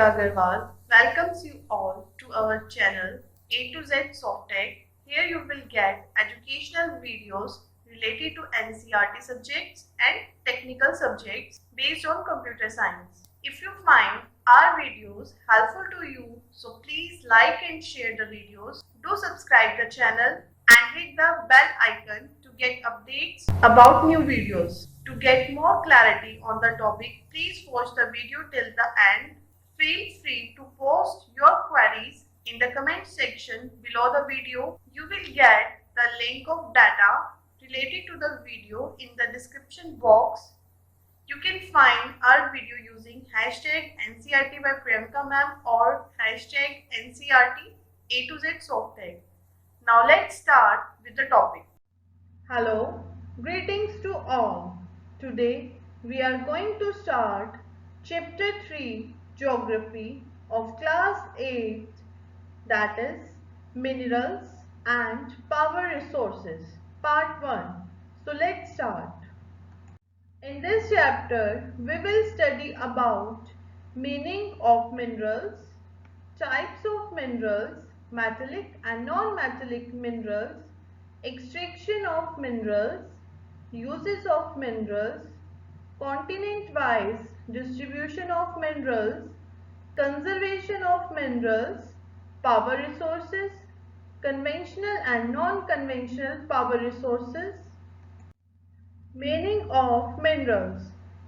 Monika Agarwal welcomes you all to our channel A to Z Softech. Here you will get educational videos related to NCERT subjects and technical subjects based on computer science. If you find our videos helpful to you, so please like and share the videos. Do subscribe the channel and hit the bell icon to get updates about new videos. To get more clarity on the topic, please watch the video till the end. Feel free to post your queries in the comment section below the video. You will get the link of data related to the video in the description box. You can find our video using hashtag NCERT by Priyanka ma'am or hashtag NCERT A to Z Softech. Now let's start with the topic. Hello, greetings to all. Today we are going to start Chapter 3 Geography of Class 8, that is Minerals and Power Resources, Part 1. So let's start. In this chapter, we will study about meaning of minerals, types of minerals, metallic and non-metallic minerals, extraction of minerals, uses of minerals, continent-wise distribution of minerals, conservation of minerals, power resources, conventional and non-conventional power resources. Meaning of minerals: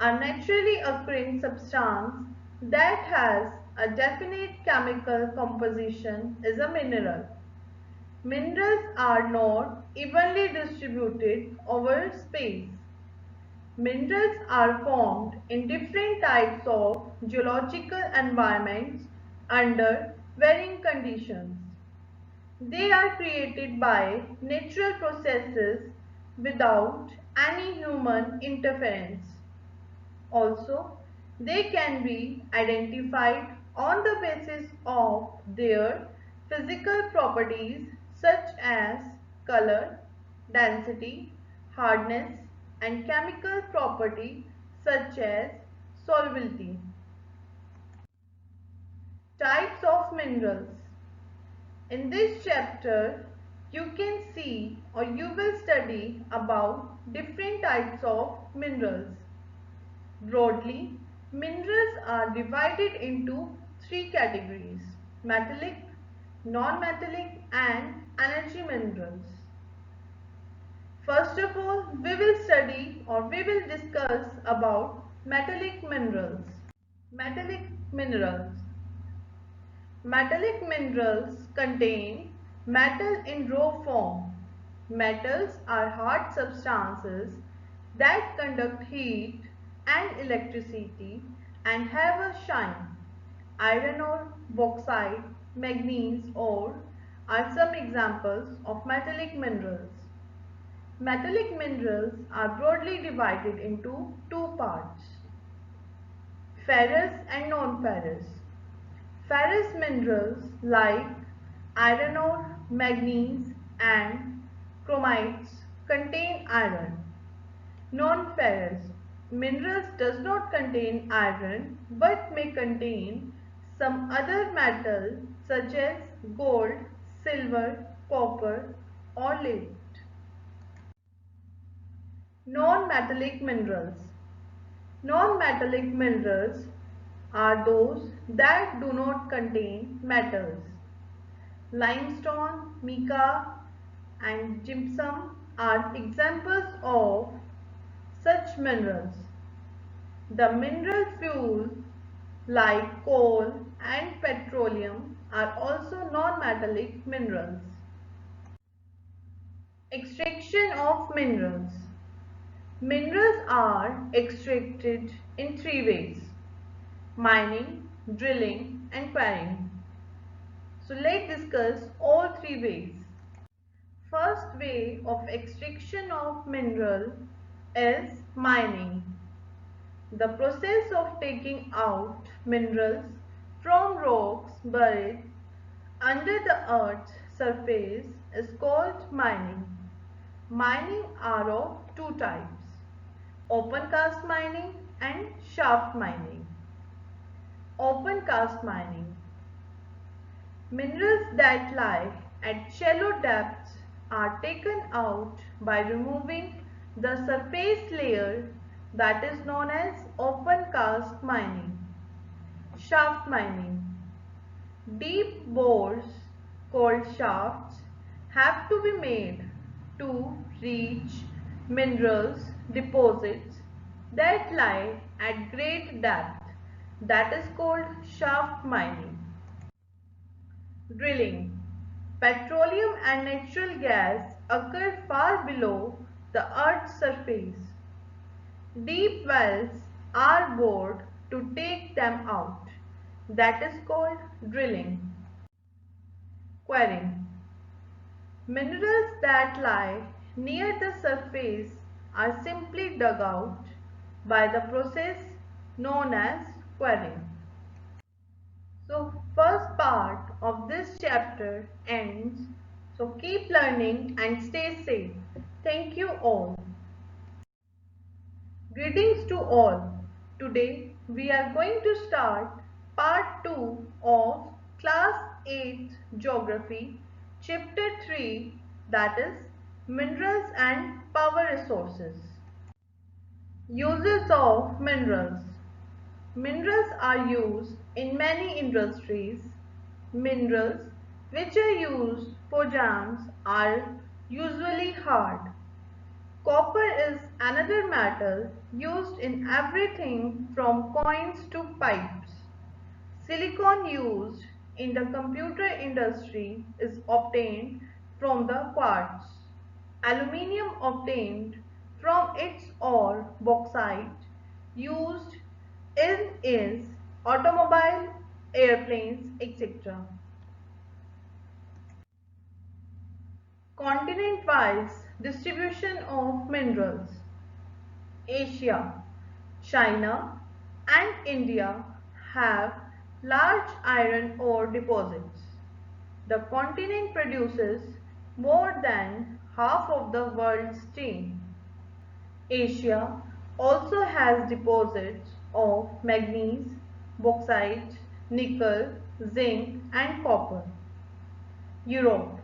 a naturally occurring substance that has a definite chemical composition is a mineral. Minerals are not evenly distributed over space. Minerals are formed in different types of geological environments under varying conditions. They are created by natural processes without any human interference. Also, they can be identified on the basis of their physical properties such as color, density, hardness, and chemical property such as solubility. Types of minerals. In this chapter, you can see or you will study about different types of minerals. Broadly, minerals are divided into three categories: metallic, non-metallic and energy minerals. First of all, we will study or we will discuss about metallic minerals. Metallic minerals. Metallic minerals contain metal in raw form. Metals are hard substances that conduct heat and electricity and have a shine. Iron ore, bauxite, manganese ore are some examples of metallic minerals. Metallic minerals are broadly divided into two parts: ferrous and non-ferrous. Ferrous minerals like iron ore, manganese and chromites contain iron. Non-ferrous minerals does not contain iron but may contain some other metal such as gold, silver, copper or lead. Non-metallic minerals. Non-metallic minerals are those that do not contain metals. Limestone, mica and gypsum are examples of such minerals. The mineral fuels like coal and petroleum are also non-metallic minerals. Extraction of minerals. Minerals are extracted in three ways: mining, drilling and quarrying. So let's discuss all three ways. First way of extraction of mineral is mining. The process of taking out minerals from rocks buried under the earth's surface is called mining. Mining are of two types: open cast mining and shaft mining. Open cast mining. Minerals that lie at shallow depths are taken out by removing the surface layer, that is known as open cast mining. Shaft mining. Deep bores called shafts have to be made to reach minerals deposits that lie at great depth, that is called shaft mining. Drilling. Petroleum and natural gas occur far below the Earth's surface. Deep wells are bored to take them out. That is called drilling. Quarrying. Minerals that lie near the surface are simply dug out by the process known as quarrying. So first part of this chapter ends. So keep learning and stay safe. Thank you all. Greetings to all. Today we are going to start part 2 of class 8 geography chapter 3, that is minerals and power resources. Uses of minerals. Minerals are used in many industries. Minerals which are used for jams are usually hard. Copper is another metal used in everything from coins to pipes. Silicon used in the computer industry is obtained from the quartz. Aluminium obtained from its ore bauxite used in is automobile, airplanes, etc. Continent-wise distribution of minerals. Asia, China and India have large iron ore deposits. The continent produces more than half of the world's tin. Asia also has deposits of manganese, bauxite, nickel, zinc and copper. Europe.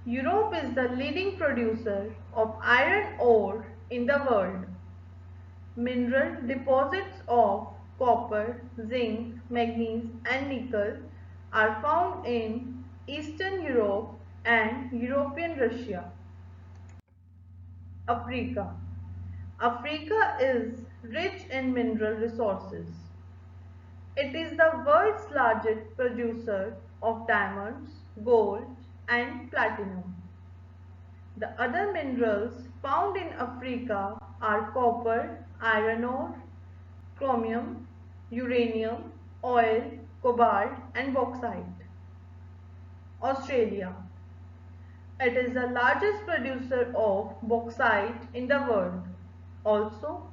Europe is the leading producer of iron ore in the world. Mineral deposits of copper, zinc, manganese and nickel are found in Eastern Europe and European Russia. Africa. Africa is rich in mineral resources. It is the world's largest producer of diamonds, gold and platinum. The other minerals found in Africa are copper, iron ore, chromium, uranium, oil, cobalt and bauxite. Australia. It is the largest producer of bauxite in the world. Also,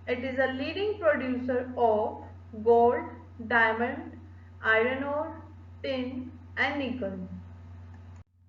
it is a leading producer of gold, diamond, iron ore, tin and nickel.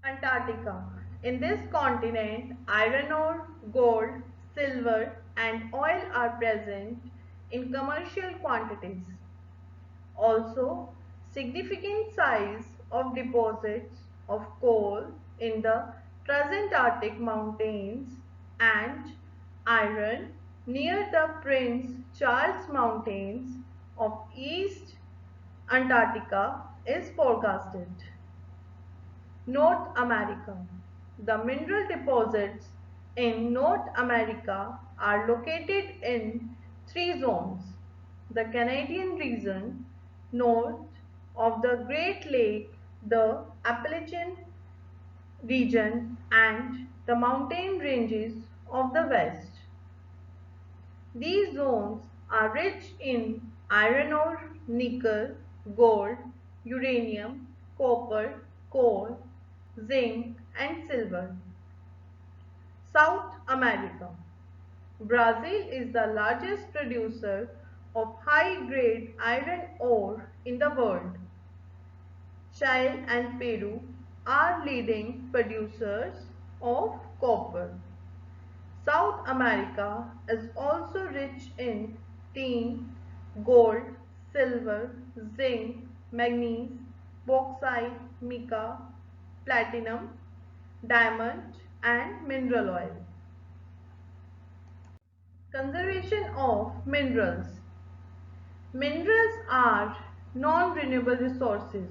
Antarctica. In this continent, iron ore, gold, silver and oil are present in commercial quantities. Also, significant size of deposits of coal in the Transantarctic Mountains and iron near the Prince Charles Mountains of East Antarctica is forecasted. North America. The mineral deposits in North America are located in three zones: the Canadian region, north of the Great Lake, the Appalachian region, and the mountain ranges of the west. These zones are rich in iron ore, nickel, gold, uranium, copper, coal, zinc and silver. South America. Brazil is the largest producer of high-grade iron ore in the world. Chile and Peru are leading producers of copper. South America is also rich in tin, gold, silver, zinc, manganese, bauxite, mica, platinum, diamond, and mineral oil. Conservation of minerals. Minerals are non-renewable resources.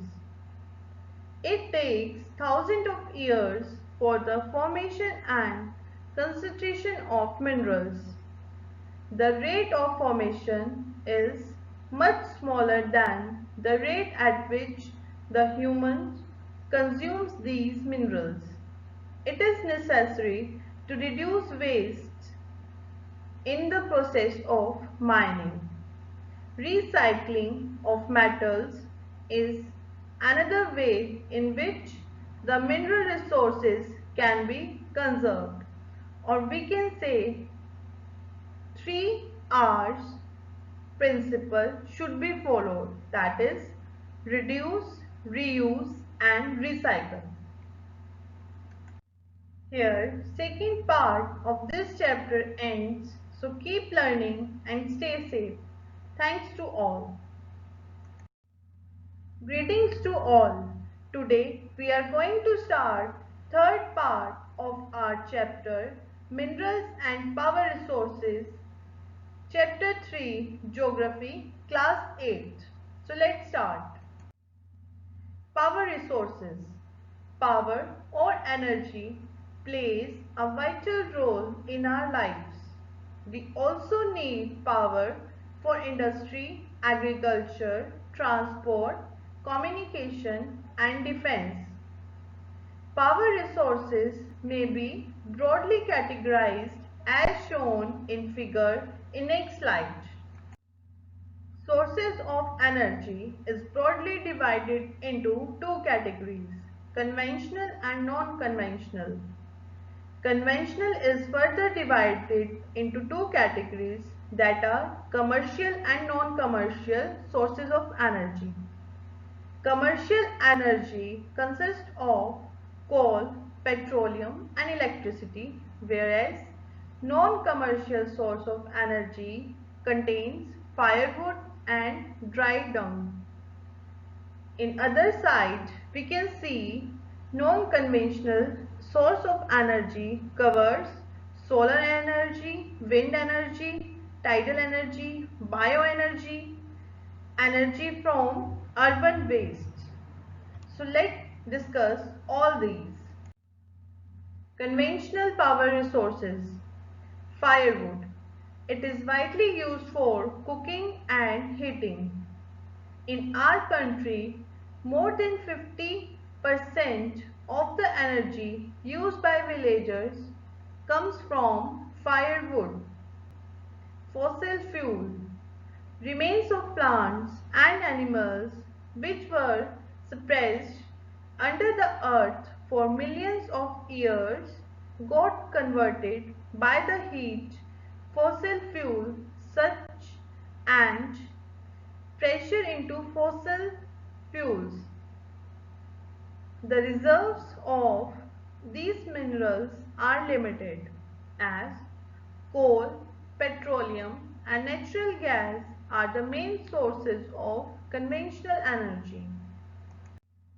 It takes thousands of years for the formation and concentration of minerals. The rate of formation is much smaller than the rate at which the human consumes these minerals. It is necessary to reduce waste in the process of mining. Recycling of metals is another way in which the mineral resources can be conserved, or we can say 3 R's principle should be followed, that is reduce, reuse and recycle. Here second part of this chapter ends, so keep learning and stay safe. Thanks to all. Greetings to all. Today we are going to start third part of our chapter Minerals and Power Resources, Chapter 3 Geography, Class 8. So let's start. Power resources. Power or energy plays a vital role in our lives. We also need power for industry, agriculture, transport, communication and defense. Power resources may be broadly categorized as shown in figure in next slide. Sources of energy is broadly divided into two categories, conventional and non-conventional. Conventional is further divided into two categories, that are commercial and non-commercial sources of energy. Commercial energy consists of coal, petroleum and electricity, whereas non-commercial source of energy contains firewood and dry dung. In other side, we can see non-conventional source of energy covers solar energy, wind energy, tidal energy, bioenergy, energy from urban waste. So let's discuss all these. Conventional power resources. Firewood. It is widely used for cooking and heating. In our country, more than 50% of the energy used by villagers comes from firewood. Fossil fuel. Remains of plants and animals which were suppressed under the earth for millions of years got converted by the heat, fossil fuel such and pressure into fossil fuels. The reserves of these minerals are limited, as coal, petroleum and natural gas are the main sources of conventional energy.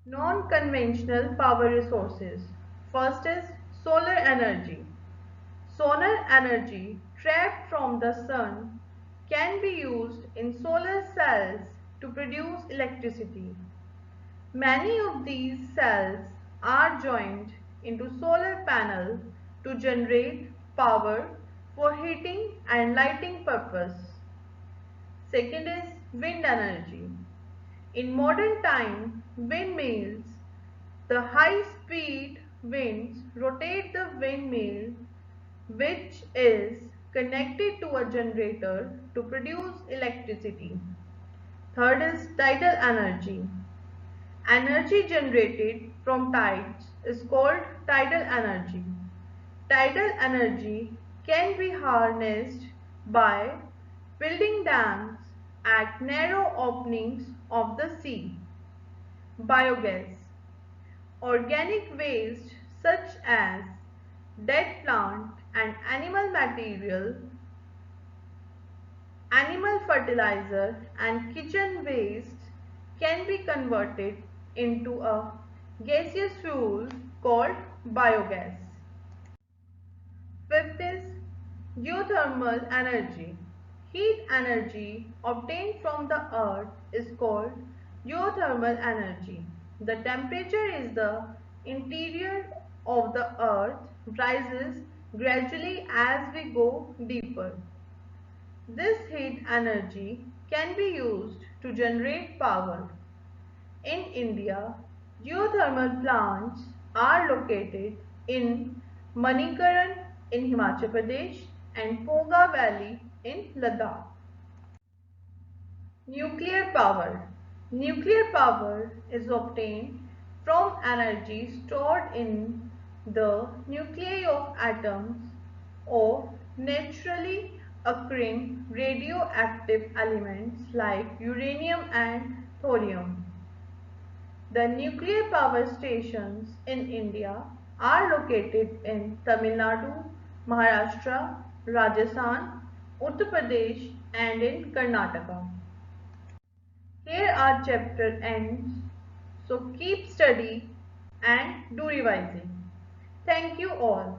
Non-conventional power resources. First is solar energy. Solar energy trapped from the sun can be used in solar cells to produce electricity. Many of these cells are joined into solar panels to generate power for heating and lighting purpose. Second is wind energy. In modern time, windmills, the high-speed winds rotate the windmill which is connected to a generator to produce electricity. Third is tidal energy. Energy generated from tides is called tidal energy. Tidal energy can be harnessed by building dams at narrow openings of the sea. Biogas. Organic waste such as dead plant and animal material Animal fertilizer and kitchen waste can be converted into a gaseous fuel called biogas. Fifth is geothermal energy. Heat energy obtained from the earth is called geothermal energy. The temperature in the interior of the earth rises gradually as we go deeper. This heat energy can be used to generate power. In India, geothermal plants are located in Manikaran in Himachal Pradesh and Ponga Valley in Ladakh. Nuclear power. Nuclear power is obtained from energy stored in the nuclei of atoms or naturally occurring radioactive elements like uranium and thorium. The nuclear power stations in India are located in Tamil Nadu, Maharashtra, Rajasthan, Uttar Pradesh and in Karnataka. Here our chapter ends, so keep study and do revising. Thank you all.